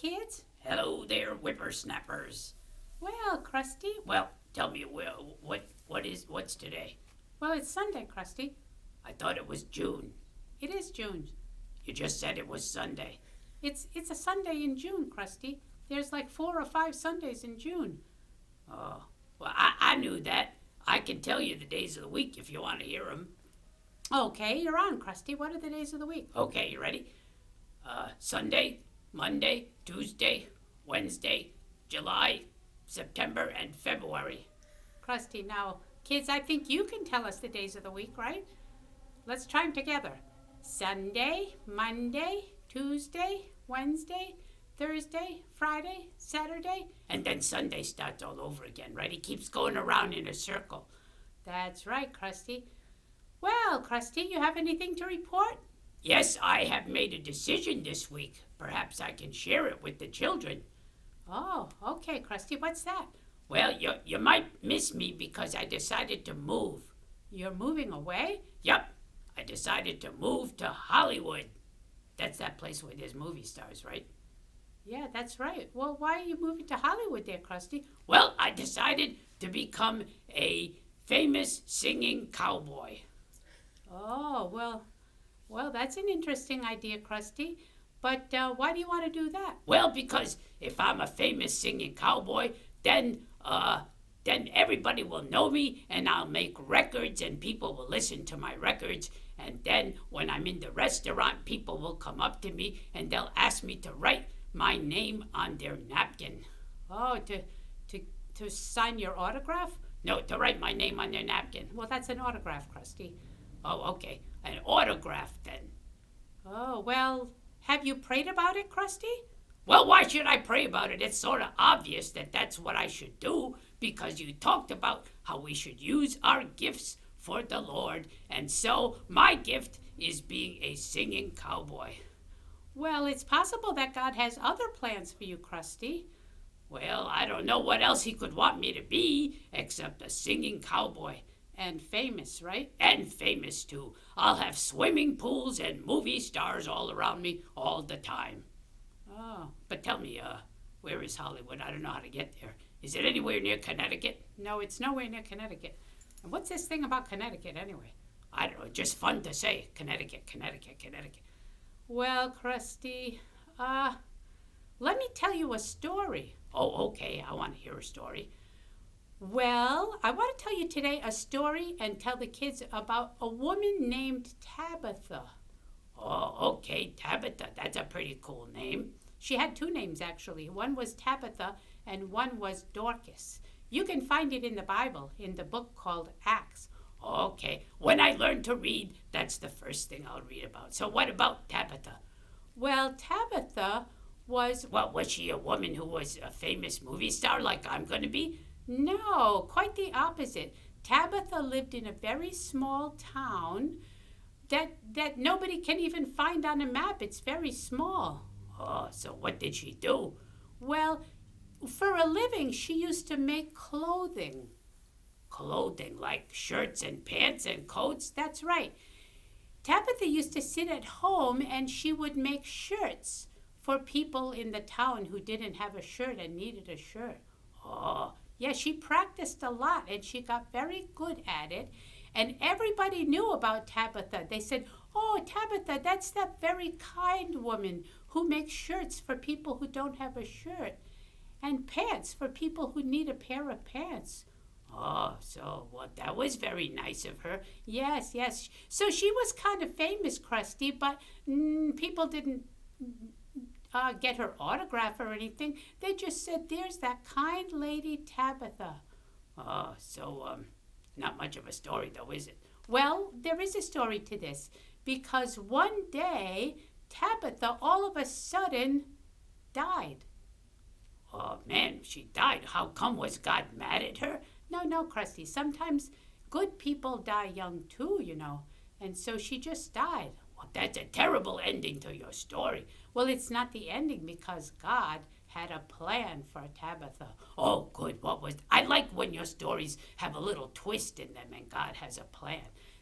kids. Hello there, whippersnappers. Well, Krusty. Well, tell me, what's today? Well, it's Sunday, Krusty. I thought it was June. It is June. You just said it was Sunday. It's a Sunday in June, Krusty. There's like 4 or 5 Sundays in June. Oh, well, I knew that. I can tell you the days of the week if you want to hear them. Okay, you're on, Krusty. What are the days of the week? Okay, you ready? Sunday, Monday, Tuesday, Wednesday, July, September, and February. Krusty, now, kids, I think you can tell us the days of the week, right? Let's try them together. Sunday, Monday, Tuesday, Wednesday, Thursday, Friday, Saturday. And then Sunday starts all over again, right? He keeps going around in a circle. That's right, Krusty. Well, Krusty, you have anything to report? Yes, I have made a decision this week. Perhaps I can share it with the children. Oh, okay, Krusty. What's that? Well, you might miss me because I decided to move. You're moving away? Yep, I decided to move to Hollywood. That's that place where there's movie stars, right? Yeah, that's right. Well, why are you moving to Hollywood there, Krusty? Well, I decided to become a famous singing cowboy. Oh, well, that's an interesting idea, Krusty. But why do you want to do that? Well, because if I'm a famous singing cowboy, then everybody will know me and I'll make records and people will listen to my records. And then when I'm in the restaurant, people will come up to me and they'll ask me to write my name on their napkin. Oh, to sign your autograph? No, to write my name on their napkin. Well, that's an autograph, Krusty. Oh, okay. An autograph then. Oh, well, have you prayed about it, Krusty? Well, why should I pray about it? It's sort of obvious that that's what I should do because you talked about how we should use our gifts for the Lord. And so my gift is being a singing cowboy. Well, it's possible that God has other plans for you, Krusty. Well, I don't know what else he could want me to be except a singing cowboy. And famous, right? And famous, too. I'll have swimming pools and movie stars all around me all the time. Oh. But tell me, where is Hollywood? I don't know how to get there. Is it anywhere near Connecticut? No, it's nowhere near Connecticut. And what's this thing about Connecticut, anyway? I don't know, just fun to say. Connecticut, Connecticut, Connecticut. Well, Krusty, let me tell you a story. Oh, okay, I want to hear a story. Well, I want to tell you today a story and tell the kids about a woman named Tabitha. Oh, okay, Tabitha, that's a pretty cool name. She had 2 names, actually. One was Tabitha and one was Dorcas. You can find it in the Bible, in the book called Acts. Okay, when I learn to read, that's the first thing I'll read about. So what about Tabitha? Well, Tabitha was... Well, was she a woman who was a famous movie star like I'm going to be? No, quite the opposite. Tabitha lived in a very small town that nobody can even find on a map. It's very small. Oh, so what did she do? Well, for a living, she used to make clothing. Clothing, like shirts and pants and coats? That's right. Tabitha used to sit at home and she would make shirts for people in the town who didn't have a shirt and needed a shirt. Oh, yeah, she practiced a lot and she got very good at it. And everybody knew about Tabitha. They said, oh, Tabitha, that's that very kind woman who makes shirts for people who don't have a shirt and pants for people who need a pair of pants. Oh, so, well, that was very nice of her. Yes. So she was kind of famous, Krusty, but people didn't get her autograph or anything. They just said, there's that kind lady Tabitha. Oh, so, not much of a story, though, is it? Well, there is a story to this, because one day, Tabitha all of a sudden died. Oh, man, she died. How come? Was God mad at her? No, Krusty. Sometimes good people die young, too, you know. And so she just died. Well, that's a terrible ending to your story. Well, it's not the ending because God had a plan for Tabitha. Oh, good. What was... I like when your stories have a little twist in them and God has a plan.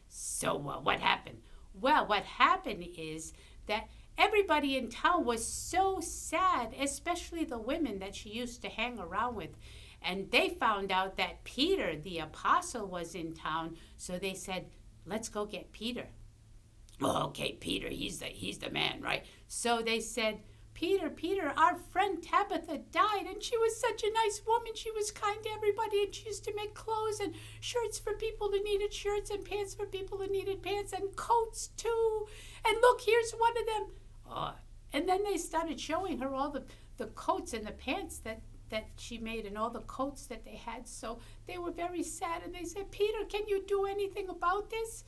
So what happened? Well, what happened is that everybody in town was so sad, especially the women that she used to hang around with. And they found out that Peter, the apostle, was in town. So they said, let's go get Peter. Oh, okay, Peter, he's the man, right? So they said, Peter, our friend Tabitha died, and she was such a nice woman. She was kind to everybody, and she used to make clothes and shirts for people who needed shirts and pants for people who needed pants and coats too. And look, here's one of them. And then they started showing her all the coats and the pants that she made and all the coats that they had. So they were very sad, and they said, Peter, can you do anything about this?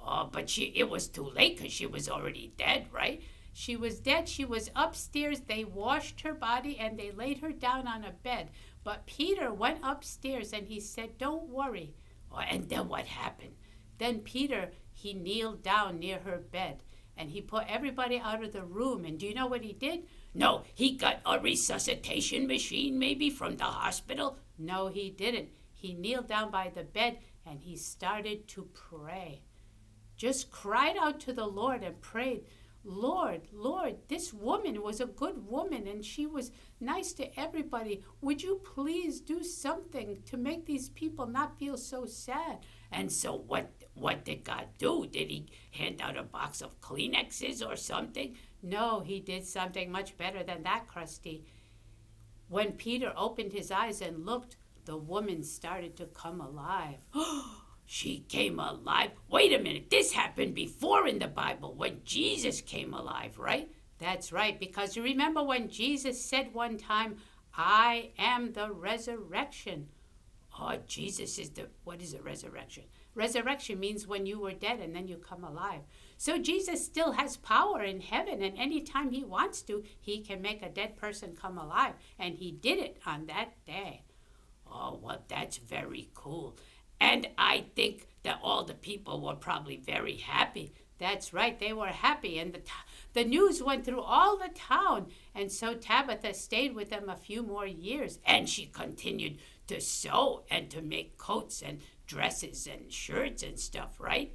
Oh, but it was too late because she was already dead, right? She was dead. She was upstairs. They washed her body and they laid her down on a bed. But Peter went upstairs and he said, don't worry. Oh, and then what happened? Then Peter, he kneeled down near her bed and he put everybody out of the room. And do you know what he did? No, he got a resuscitation machine maybe from the hospital? No, he didn't. He kneeled down by the bed and he started to pray. Just cried out to the Lord and prayed, Lord, this woman was a good woman and she was nice to everybody. Would you please do something to make these people not feel so sad? And so what did God do? Did he hand out a box of Kleenexes or something? No, he did something much better than that, Krusty. When Peter opened his eyes and looked, the woman started to come alive. She came alive? Wait a minute, this happened before in the Bible when Jesus came alive, right? That's right, because you remember when Jesus said one time, I am the resurrection. Oh, Jesus is what is a resurrection? Resurrection means when you were dead and then you come alive. So Jesus still has power in heaven, and anytime he wants to, he can make a dead person come alive. And he did it on that day. Oh, well, that's very cool. And I think that all the people were probably very happy. That's right, they were happy, and the news went through all the town, and so Tabitha stayed with them a few more years. And she continued to sew and to make coats and dresses and shirts and stuff, right?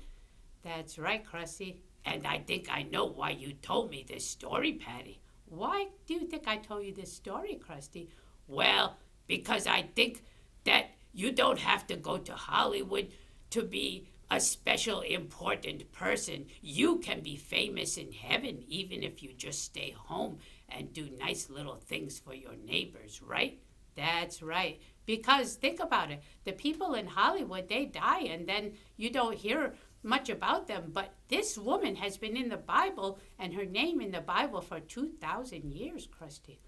That's right, Krusty. And I think I know why you told me this story, Patty. Why do you think I told you this story, Krusty? Well, because I think that you don't have to go to Hollywood to be a special important person. You can be famous in heaven even if you just stay home and do nice little things for your neighbors, right? That's right. Because think about it. The people in Hollywood, they die and then you don't hear much about them. But this woman has been in the Bible and her name in the Bible for 2,000 years, Krusty.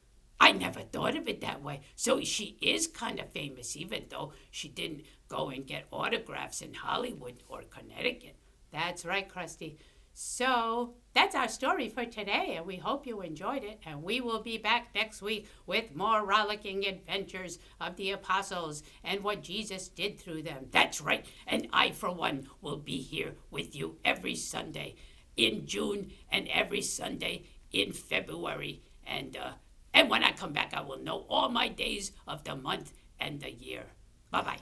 I never thought of it that way. So she is kind of famous, even though she didn't go and get autographs in Hollywood or Connecticut. That's right, Krusty. So that's our story for today, and we hope you enjoyed it. And we will be back next week with more rollicking adventures of the apostles and what Jesus did through them. That's right. And I, for one, will be here with you every Sunday in June and every Sunday in February. And when I come back, I will know all my days of the month and the year. Bye-bye.